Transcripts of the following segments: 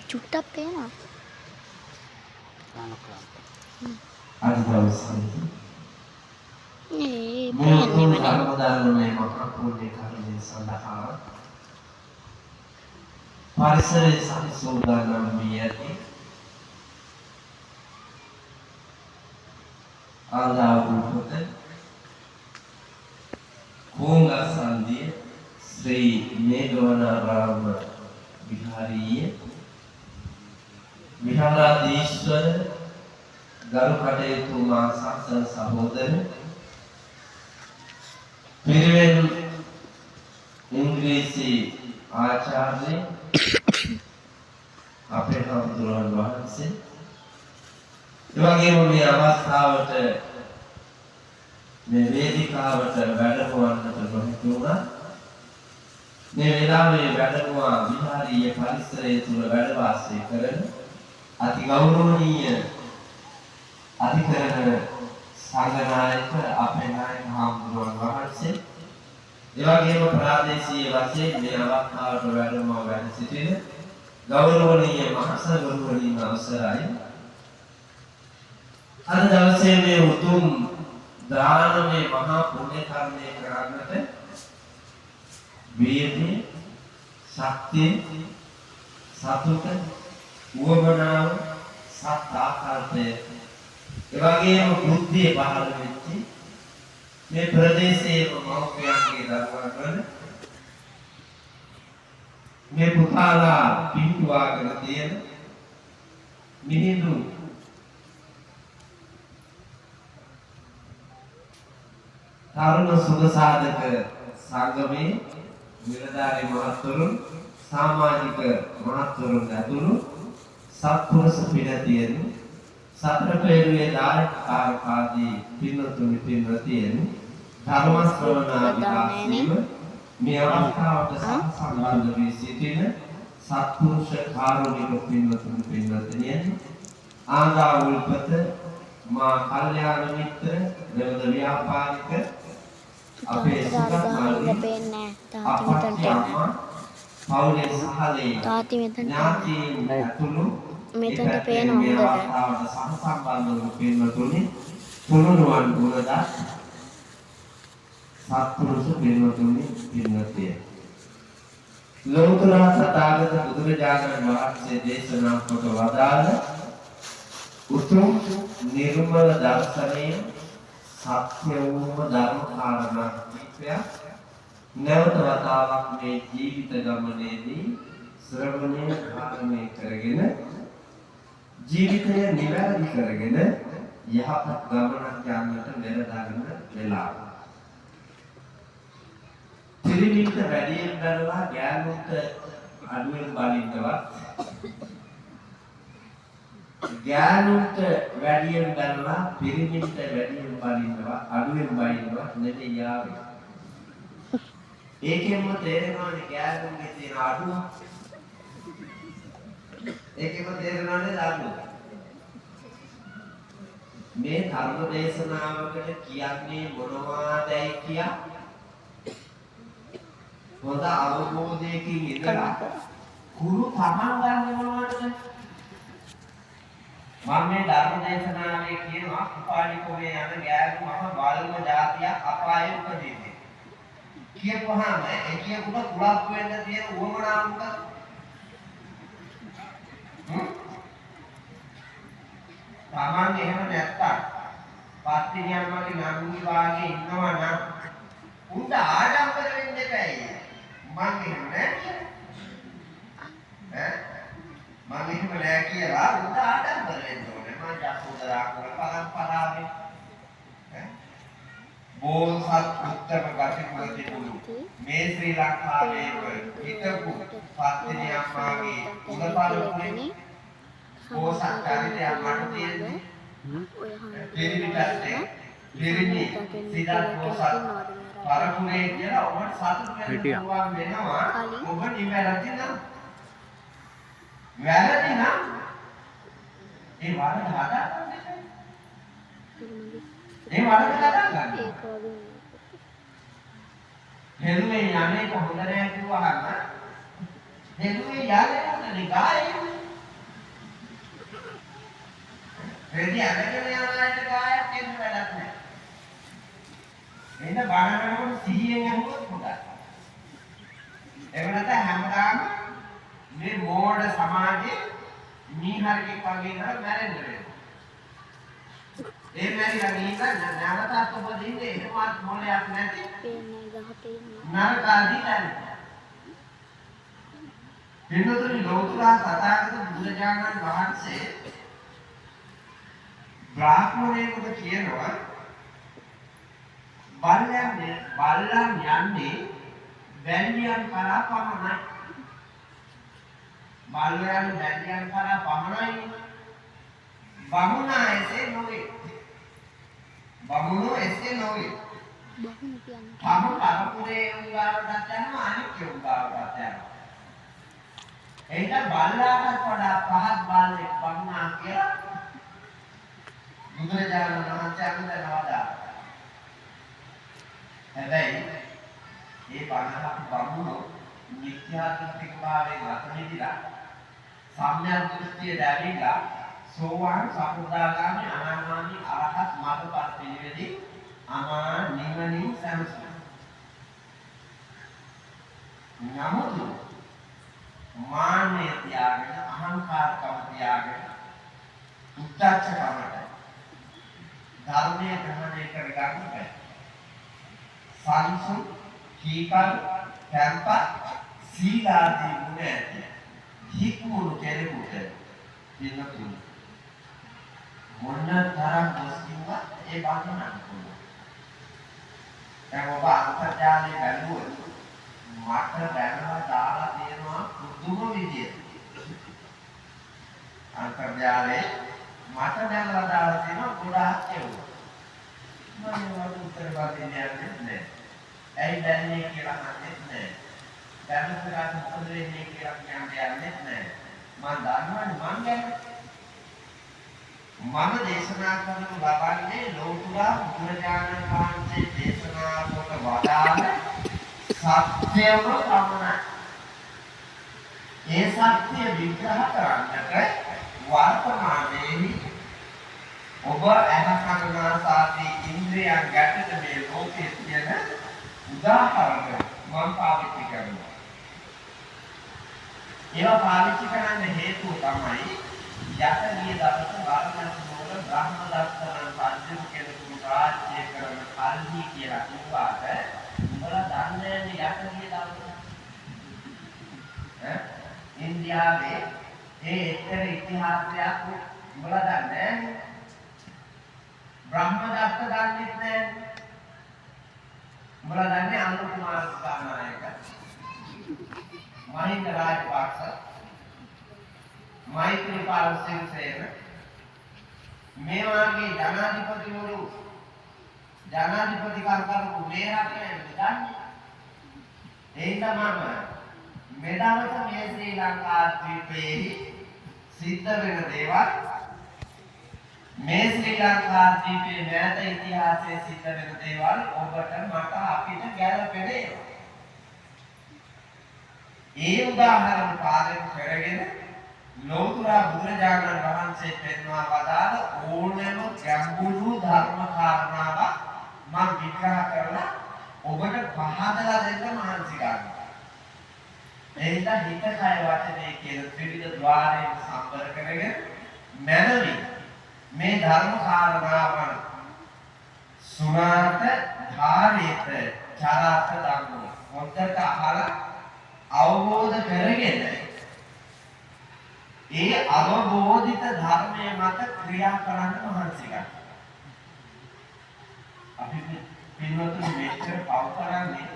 චුට්ටක් පේනවා. අද දවසේ ඒ මේ පේන්නේ නැහැ. කර්මදානමය මහපුණ්‍ය කර්මය සඳහා පරිසරයේ සම්සෝදානම් වී ඇති ආදාවුපත කෝංගසන්දිය ශ්‍රී මේඝවනාරාම විහාරීය විහාරාධීශ්වර ගරු කටයුතු මා සත්සන් සහෝදර පිරිවෙන් ඉංග්‍රීසි ආචාර්ය අපේ හඳුරන වහන්සේ එවැගේම මේ අවස්ථාවට මේ වේදිකාවට වැඩමවන්නට නොහැකි වුණා. මේ වෙලාවේ වැඩමුවා විහාරීය පරිසරය තුල වැඩ වාසය කරන අති ගෞරවනීය අධිකරණ සංඝනායක අපේ නායක හඳුරන වහන්සේ එවැගේම ප්‍රාදේශීය වශයෙන් මේ අවස්ථාවට වැඩමව වැඩ සිටින ගෞරවනීය මහසගරුවනීන් අවසරයි. අද දවසේ මේ උතුම් දානමය මහා පුණ්‍ය කර්මය කරන්නට වීර්යය, ශක්තිය, සතුට, උවමනාව, සත් ආකල්පය එවැගේම බුද්ධිය පහළ වෙච්ච මේ ප්‍රදේශයේ මෞඛ්‍යයන්ගේ දරුවන් මේ පුතාලා පිටුවාගෙන තියෙන මිහිඳු තරුණ සුබසාධක සංගමේ නිලධාරී මහත්වරුන් සමාජික මහත්වරුන් ඇතුළු සත්පුරුෂ පිරිසින් සතර පෙරුවේ දායකකාරකාදී පින්වතුනි පින්වතියන් ධර්ම ශ්‍රවණ විලාසීව මේ අවස්ථාවට සම්බන්ධ වී සිටින සත්පුරුෂ කාරුණික පින්වතුනි පින්වතියන් ආදා උල්පත මා කල්යාණ මිත්‍ර දෙවද ව්‍යාපාරික අපේ සුගතමාලි අපේ අම්මා පවුලේ සහලේ තාත්ති මෙතන ඥාතීන් ඇතුළු මෙතනට පේන හොඳට සම්බන්ධ වූ පින්වතුනි තුනුරුවන් ගුණදත් සත්පුරුෂ පින්වතුනි පින්වතිය ලෝතර සතාගත බුදුරජාණන් වහන්සේ දේශනා කොට වදාළ උතුම් නිර්මල දර්ශනය සත්‍ය වූම ධර්ම කාරණා කීපයක් නැවත වතාවක් මේ ජීවිත ගමනේදී ශ්‍රවණය කාරණය කරගෙන ජීවිතය නිවැරදි කරගෙන යහපත් ගමනක් යන්නට මෙලදාගෙන වෙලා. පිරිමින්ට වැඩියෙන් බැලලා ගෑනුන්ට අඩුවෙන් බලින්නවත් ගෑනුන්ට වැඩියෙන් බැලලා පිරිමින්ට වැඩියෙන් බලින්නවා අඩුවෙන් බලින්නවා නෙමෙයි යාවේ. ඒකෙන්ම තේරෙනවානේ ගෑනුන්ගේ තියෙන අඩුව. ඒකෙන්ම තේරෙනවානේ අඩුව. මේ ධර්ම දේශනාවකට කියන්නේ මොනවාදයි කියා හොඳ අවබෝධයකින් ඉඳලා කුරු තමන් ගන්න මොනවටද? මම මේ ධර්ම දේශනාවේ කියනවා උපාලිකෝවේ යන ගෑනු මහ බාලම జాතියක් අපායේ උපදින්නේ. කියපුවාම එකියෙකුට කුලප් වෙන්න තියෙන උවමනාව මොකක්ද? තමන් එහෙම නැත්තම් පත්තිනියන් වගේ නංගි වාගේ ඉන්නවා නම් උන්ට ආඩම්බර වෙන්න එපායි. මං එහෙම නෑ කියලා. මං එහෙම නෑ කියලා උන්ට ආඩම්බර වෙන්න ඕනේ. මං ජසෝදරා කුල පරම්පරාවේ බෝසත් උත්තම ගති කුල තිබුණු මේ ශ්‍රී ලංකාවේ හිටපු පත්තිනියන් වාගේ කුල පරම්පරාවේ බෝසත් චරිතයක් මට තියෙන්නේ. පිරිමි සිද්ධාර්ථ බෝසත් පරපුරේ කියලා ඔබට සතුට වෙන්න පුළුවන් වෙනවා. ඔබ නිවැරදි නම් වැරදි නම් ඒ වරද හදාගන්න. ඒ වරද හදාගන්න. හෙළුවේ යන්නේ කොහොමද නෑ කිව්වහම හෙළුවේ යන්නේ නිකායේ රෙදි අරගෙන යන අයට ගායක් දෙන්න වැඩක් නැහැ. එන්න බණනකොට සිහියෙන් අහුවොත් හොඳයි. එහෙම නැත්නම් හැමදාම මේ මෝඩ සමාජයේ මීහරකෙක් වගේ නේද මැරෙන්න වෙනවා. ඒ මැරිලා ගිහින් නැවතත් උපදින්නේ එහෙමත් මොලයක් නැති නරකාදී දැනෙනවා. පින්නතුනි ලෝතුරා තථාගත බුදුරජාණන් වහන්සේ බ්‍රාහ්මණයෙකුට කියනවා බල්ලන් යන්නේ බැල්ලියන් කරා පමණයි. බල්ලයන් බැල්ලියන් කරා පමණයි. බමුණා එසේ නොවේ. බමුණෝ එසේ නොවේ. බමුණු කියන්නේ තම පරපුරේ උගාවටත් යනවා අනිත් උගාවටත් යනවා. ඒක බල්ලාටත් වඩා පහත් බල්ලෙක් බමුණා කියලා බුදුරජාණන් වහන්සේ අනුදැනවදා. හැබැයි මේ පණහක් බමුණෝ නිත්‍යාත්මික භාවයෙන් අතමිදිලා සම්‍යක් දෘෂ්ටිය දැරීලා සෝවාන් සකෘදාගාමී අනාගාමී අරහත් මාර්ගඵල පිළිවෙලින් අමා නිවනින් සැනසෙනවා. නමුත් මාන්නය තියාගෙන අහංකාරකම තියාගෙන උද්ධච්චකමට ධර්මයේ ග්‍රහණය කරගන්න බෑ. සංසුන් කීකල් කැම්ප සීලාදී ගුණ ඇති හික්මුණු කෙනෙකුට දිනතුන් මොන තරම් දොස්කින්වත් ඒ බඳුනක් පුළුවන්. දැන් ඔබ අන්තර්ජාලයේ බැලුවොත් මට දැනලා දාලා තියෙනවා පුදුම විදියට. අන්තර්ජාලයේ මට දැනලා දාලා තියෙනවා ගොඩාක් ඒවා. මම ඒවට උත්තර දෙන්නේ නැහැ. ඇයි දැන්නේ කියලා අහන්නේ නැහැ. දැනුම්කට මොකද වෙන්නේ කියලා කියන්නේ නැහැ. මම දන්නවනේ මං ගැන. මම දේශනා කරනු ලබන්නේ ලෝතුරා බුදුරජාණන් වහන්සේ දේශනා කොට වදාළ සත්‍යම පමණයි. ඒ සත්‍ය විග්‍රහ කරන්නට වර්තමානයේ ඔබ අහකරනාසාදී ඉන්ද්‍රියයන් ගැටෙන මේ ලෝකයේ තියෙන උදාහරණ මම පාවිච්චි කරනවා. ඒවා පාවිච්චි කරන්න හේතුව තමයි යටගිය දවස වර්ණස් නෝර බ්‍රහ්මදත්තන පද්‍යම කෙනෙකු රාජ්‍ය කරන කල්හි කියලා කිව්වාට උඹලා දන්නේ යටගිය දවස ඉන්දියාවේ ඒ එක්තර ඉතිහාසයක් උඹලා දන්නේ බ්‍රහ්මදත්ත දන්නේ නැහැ. උඹලා දන්නේ අනුර කුමාර දිසානායක මහින්ද රාජපක්ෂ මෛත්‍රීපාල සිරිසේන මේ වගේ ජනාධිපතිවරු ජනාධිපතිකම් කරපු මේ රටේ දන්නේ. ඒ තමයි මෙදවස මේ ශ්‍රී ලංකා ද්වීපයේ සිද්ධ වෙන දේවල් මේ ශ්‍රී ලංකා ද්වීපයේ මෑත ඉතිහාසයේ සිද්ධ වෙන දේවල් ඔබට මට අපිට ගැළපෙන්නේ. ඒ උදාහරණ පාදක කරගෙන ලෞතර බුදුරජාණන් වහන්සේ පෙන්වා වදාළ ඕනෑම ගැඹුරු ධර්ම කාරණාවක් මම විග්‍රහ කරලා ඔබට පහදලා දෙන්න මහන්සි ගන්නවා. එහෙනම් හිත කය වචනේ කියන ත්‍රිවිධ ద్వාරයෙන් සම්බර කරගෙන මනමින් මේ ධර්ම කාරණාවන් සුණාත ධාරේත චරාත ධම්මෝ හොඳට අහලා අවබෝධ කරගෙන ඒ අවබෝධිත ධර්මයේ මත ක්‍රියා කරන්න මහන්සි ගන්න. අපි පින්වතුනි මෙච්චර පව කරන්නේ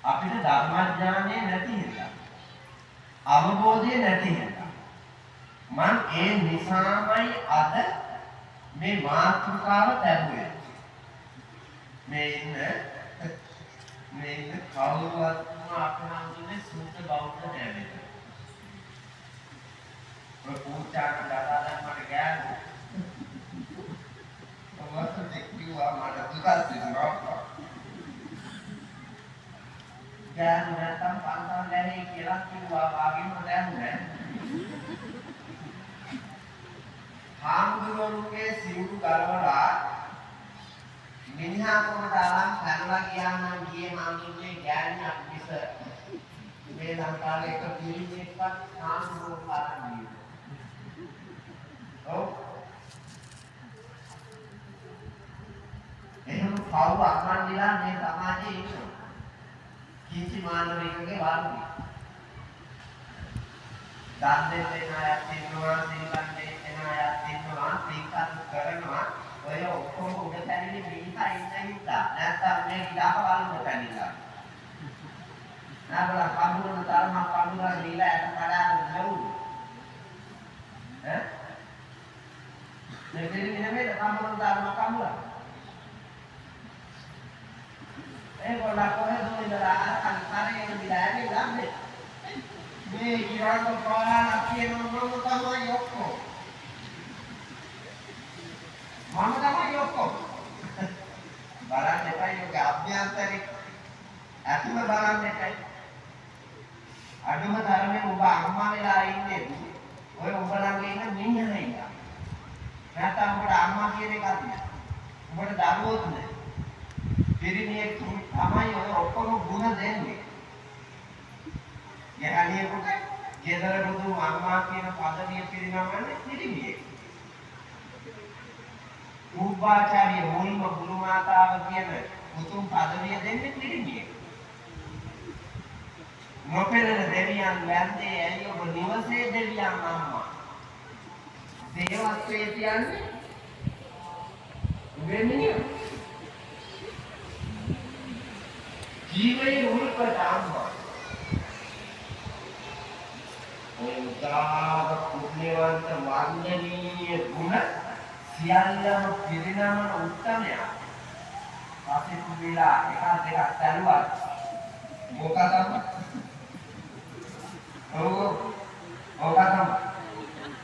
අපිට ධර්මඥානය නැති හින්දා. අවබෝධය නැති හින්දා. මම ඒ නිසාමයි අද මේ මාතෘකාව ලැබුවේ. මේ ඉන්න කවුරුවත්ම අපහාමුදුනේ සුද්ධ බෞද්ධ නැවෙද. ඔය පූජාට දාලා මට ගෑනු. ඔවස් දෙක්කිවා මට දුකක් දෙනවා. ගෑනු නැත්තම් පන්සල් නැහැ කියලා කිව්වා වාගේම දැනුනේ. හාමුදුරුවෝගේ සිවුරු ගලවලා මිනිහා කොමට අරන් පැනලා ගියා නම් ගියේ හාමුදුරුවෝ ගෑණි අපිස මේ ලංකාවේ එක පිළිමයක්වත් හාමුදුරුවෝ පාරන්නේ. ඔව්. එහෙනම් කවුරු අකමැතිලා මේ සමාජයේ ඉන්නවා. කිසි මානවයෙකුගේ වාරුයි. දන් දෙන්න අයත් ඉන්නවා, සීලන් දෙන්න අයත් ඉන්නවා, සීකත් කරනවා. ඔය ඔක්කොම උඩ පැනිලි මිනිහා ඉන්න හින්දා. නැත්තම් මේ ඉඩක වලුන පැනිලා. නාබල කඳුරන තරම කඳුරන දීලා ඇට කඩාගෙන නෙවුනේ. ඈ? මේ දෙන්නේ නෙමෙයි කඳුරන තරම කඳුරන. ඒගොල්ලෝ කොහෙද ඉඳලා අර කරේ ඉඳලා ඇවිල්ලා මේ ඉරාක පාරාන කියන මොන තමයි ඔක්කොම. මම තමයි ඔක්කොම. බලන්න එපා යෝගේ අභ්‍යන්තරික අතුම බලන්න එපා. අඩුම තරමේ ඔබ අම්මා වෙලා ඉන්නේ ඔය ඔබ ළඟ ඉන්න මිනිහා ඉන්න. නැත්නම් ඔබට අම්මා කියන එකක් නෑ. ඔබට දරුවෝත් නෑ. පිරිමියෙක් තමයි ඔය ඔක්කොම ගුණ දෙන්නේ. යහනියෙකුට ගෙදර බුදු අම්මා කියන පදවිය පිරිනමන්නේ පිරිමියෙක්. රූපාචාර්ය මුල්ම ගුරු මාතාව කියන උතුම් පදවිය දෙන්නේ පිරිමියෙක්. නොපෙනෙන දෙවියන් වැන්දේ ඇයි ඔබ නිවසේ දෙවියන් අම්මා. දේවත්වයේ කියන්නේ වෙන්නේ ජීවයේ උල්පට අම්මා. ඔය උදාර පුණ්‍යවන්ත වන්දනීය ගුණ සියල්ලම පිරිනමන උත්තමයා. පස්සේ කුවිලා එකක් දෙකක් තැළුවා. මොකදම? මොකදම?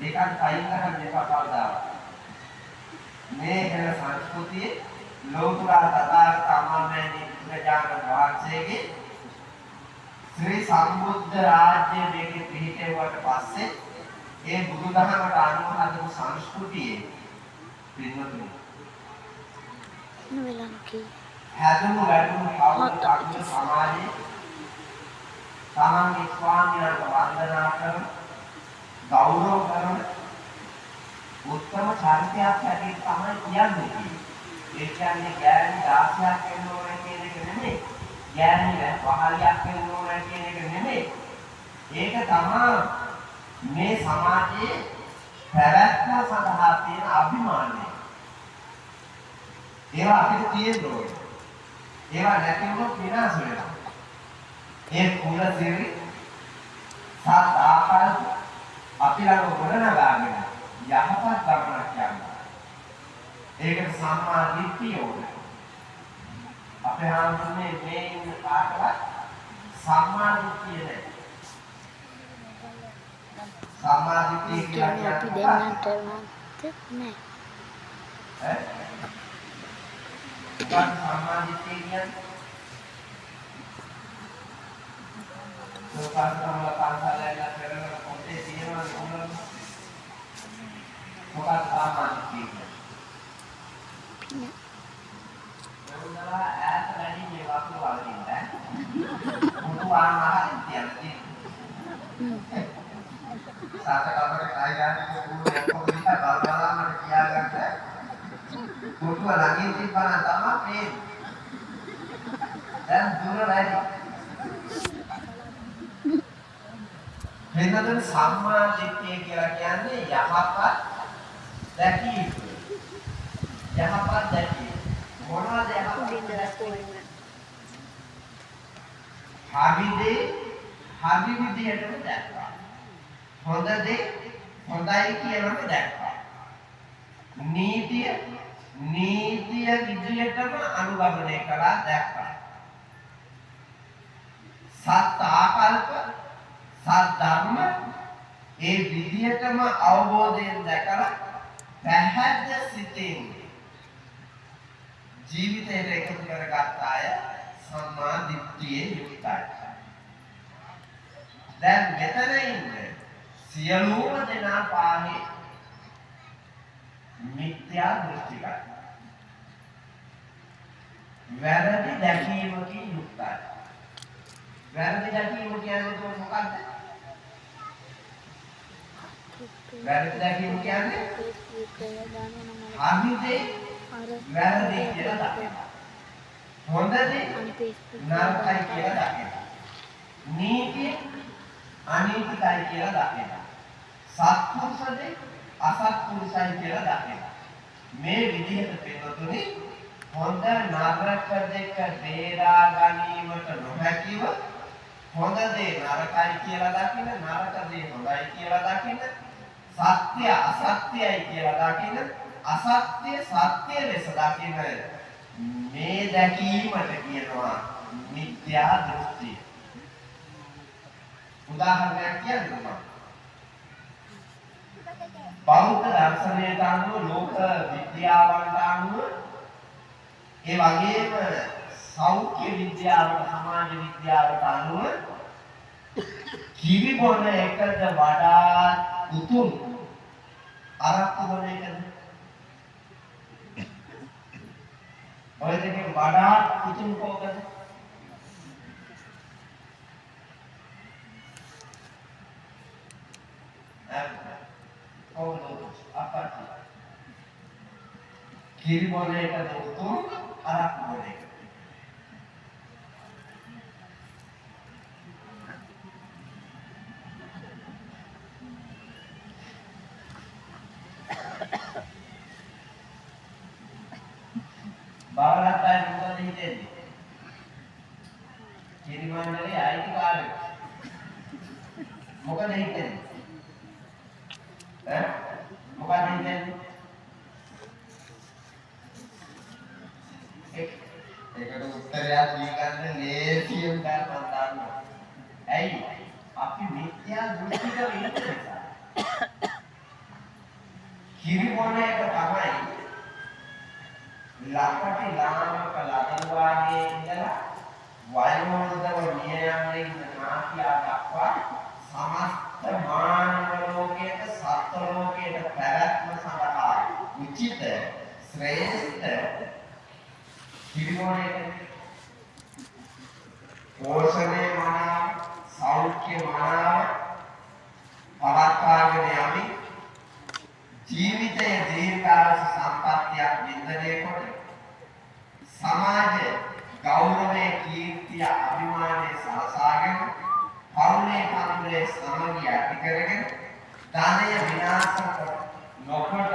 දෙකක් අයින් කරන්න එපා කවදාවත්. මේ වෙන සංස්කෘතියේ ලෝතුරා තථාගත අමාමෑණී බුදුරජාණන් වහන්සේගේ ශ්‍රී සම්බුද්ධ රාජ්‍ය මේකේ පිහිටෙව්වට පස්සේ ඒ බුදුදහමට අනුව හදපු සංස්කෘතියේ පින්වතුනි නෙවෙලන්කේ හැදුණු වැඩුණු කවුරු සමාජයේ තමන්ගේ ස්වාමීන්වහන්සේට වන්දනා කරන ගෞරව කරන උත්තම චරිතයක් හැටියට තමයි කියන්නේ. ඒ කියන්නේ ගෑණි 16ක් වෙන්න ඕනේ කියන එක නෙමෙයි. ගෑණි වහලියක් වෙන්න ඕනේ කියන එක නෙමෙයි. ඒක තමයි මේ සමාජයේ පැවැත්ම සඳහා තියෙන අභිමානය. ඒවා අපිට තියෙන්න ඕනේ. ඒවා නැති වුණොත් විනාශ වෙනවා. ඒ කුල සිරි සත් ආකාර අපි ළඟ ගොඩනගාගෙන යහපත් ධර්මයක් යනවා. ඒකට සම්මා දිට්ඨිය ඕනේ. අපේ හාමුදුරනේ මේ ඉන්න කාටවත් සම්මා දිට්ඨිය නැහැ. සම්මා දිට්ඨිය කියන්නේ අපි දෙන්නට නෑ. ඈ? සම්මා දිට්ඨිය කියන්නේ සෝපාසනවල පාසලයලා පෙරවල පොතේ තියෙනවා නෝනල. මොකක්ද සාමාන්‍ය කියන්නේ? නෝනලා ඈත වැඩි මේ වස්තු වලින් දැන්. මුතු ආහාරයෙන් තියන්නේ. සාතකවර කායිකානික කුරු ඔක්කොම දිහා බලලා මට කියා ගන්න. මුතුව ළඟින් තිබ්බනම් තමයි මේ දැන් දුර වැඩි. වෙනදන් සම්මා දිට්ඨිය කියලා කියන්නේ යහපත් දැකීම. යහපත් දැකීම. මොනවද යහපත් දැකීම? හරි දේ හරි විදියටම දැක්කා. හොඳ දේ හොඳයි කියලාම දැක්කා. නීතිය විදියටම අනුගමනය කළා දැක්කා. සත් ආකල්ප සත් ධර්ම ඒ විදියටම අවබෝධයෙන් දැකලා පැහැදිලි සිතින් ජීවිතයට එකතු කරගත් අය සම්මා දිට්ඨියේ යුක්තයි. දැන් මෙතන ඉන්නේ සියලුම දෙනා පාහේ මිත්‍යා දෘෂ්ටිකයි. වැරදි දැකීමකින් යුක්තයි. වැරදි දැකීම කියන්නේ මොකක්ද? වැරදි දැකීම කියන්නේ හරි දේ වැරදි කියලා දකිනවා. හොඳ දේ නරකයි කියලා දකිනවා. නීතිය අනීතිකයි කියලා දකිනවා. සත්පුරුෂ දේ අසත්පුරුෂයි කියලා දකිනවා. මේ විදිහට පෙන්නතුනේ හොඳ නරක දෙක බේරා ගැනීමට නොහැකිව හොඳ දේ නරකයි කියලා දකින, නරක දේ හොඳයි කියලා දකින, සත්‍ය අසත්‍යයි කියලා දකින, අසත්‍ය සත්‍ය ලෙස දකින මේ දැකීමට කියනවා මිත්‍යා දෘෂ්ටි. උදාහරණයක් කියන්නම්. බෞද්ධ දර්ශනයට අනුව ලෝක විද්‍යාවන්ට අනුව ඒ වගේම සෞඛ්‍ය විද්‍යාවට සමාජ විද්‍යාවට අනුව කිරි බොන එකද වඩා උතුම් අරක්කු බොන එකද? ඔය දෙකෙන් වඩා උතුම් කෝකද? අපට කිරි බොන එකද උතුම් අරක්කු බොන එකද? බාලකයි මොකද හිතෙන්නේ? කිරි මණ්ඩලේ ආයිති කාර්යය. මොකද හිතෙන්නේ? මොකද හිතෙන්නේ? ඒකට උත්තරයක් දී ගන්න ලේසියෙන් ගන්න මම දන්නවා. ඇයි? අපි මිත්‍යා දෘෂ්ටික වෙන්න නිසා. කිරි මොන එක තමයි ලක්පටි ලාමක ලදරුවාගේ ඉඳලා වයෝවෘද්ධව මිය යන්නේ නාකියා දක්වා සමස්ත මානව ලෝකයේ සත්ත්ව ලෝකයේ පැවැත්ම සඳහා උචිත ශ්‍රේෂ්ඨ කිරිමෝනේ පෝෂණය මනාව සෞඛ්‍ය මනාව පවත්වාගෙන යමි ජීවිතයේ දීර්ඝායුෂ සම්පත්තියක් වින්දනය කොට සමාජ ගෞරවයේ කීර්තිය අභිමානයේ සලසාගෙන පෞනේ කන්දේ සමගිය ඇති කරගෙන ධනය විනාශ නොකොට